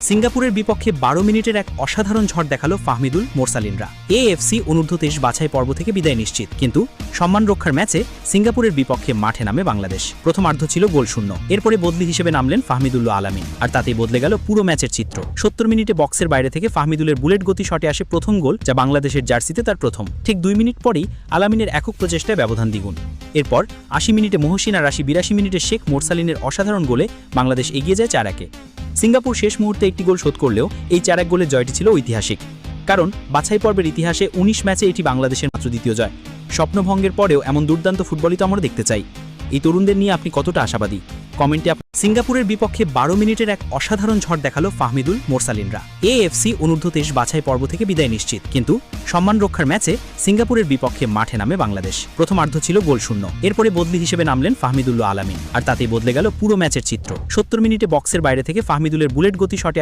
সিঙ্গাপুরের বিপক্ষে ১২ মিনিটের এক অসাধারণ ঝড় দেখালো ফাহমিদুল মোরসালিনরা। এএফসি অনূর্ধ্ব-23 বাছাই পর্ব থেকে বিদায় নিশ্চিত, কিন্তু সম্মান রক্ষার ম্যাচে সিঙ্গাপুরের বিপক্ষে মাঠে নামে বাংলাদেশ। প্রথমার্ধ ছিল গোলশূন্য, এরপরে বদলি হিসেবে নামলেন ফাহমিদুল্লাহ আলামিন, আর তাতেই বদলে গেল পুরো ম্যাচের চিত্র। ৭০ মিনিটে বক্সের বাইরে থেকে ফাহমিদুলের বুলেট গতি শটে আসে প্রথম গোল, যা বাংলাদেশের জার্সিতে তার প্রথম। ঠিক ২ মিনিট পরেই আলামিনের একক প্রচেষ্টায় ব্যবধান দ্বিগুণ। এরপর ৮০ মিনিটে মহসিন আর ৮২ মিনিটে শেখ মোরসালিনের অসাধারণ গোলে বাংলাদেশ এগিয়ে যায় ৪-১। সিঙ্গাপুর শেষ মুহূর্তে একটি গোল শোধ করলেও এই ৪-১ গোলের জয়টি ছিল ঐতিহাসিক, কারণ বাছাই পর্বের ইতিহাসে ১৯ ম্যাচে এটি বাংলাদেশের মাত্র দ্বিতীয় জয়। স্বপ্নভঙ্গের পরেও এমন দুর্দান্ত ফুটবলই তো আমরা দেখতে চাই। এই তরুণদের নিয়ে আপনি কতটা আশাবাদী? কমেন্টে সিঙ্গাপুরের বিপক্ষে ১২ মিনিটের এক অসাধারণ ঝড় দেখালো ফাহমিদুল মোরসালিনরা। এএফসি অনূর্ধ্ব-23 বাছাই পর্ব থেকে বিদায় নিশ্চিত, কিন্তু সম্মান রক্ষার ম্যাচে সিঙ্গাপুরের বিপক্ষে মাঠে নামে বাংলাদেশ। প্রথমার্ধ ছিল গোলশূন্য, এরপরে বদলি হিসেবে নামলেন ফাহমিদুল্লাহ আলামিন, আর তাতেই বদলে গেল পুরো ম্যাচের চিত্র। ৭০ মিনিটে বক্সের বাইরে থেকে ফাহমিদুলের বুলেট গতি শটে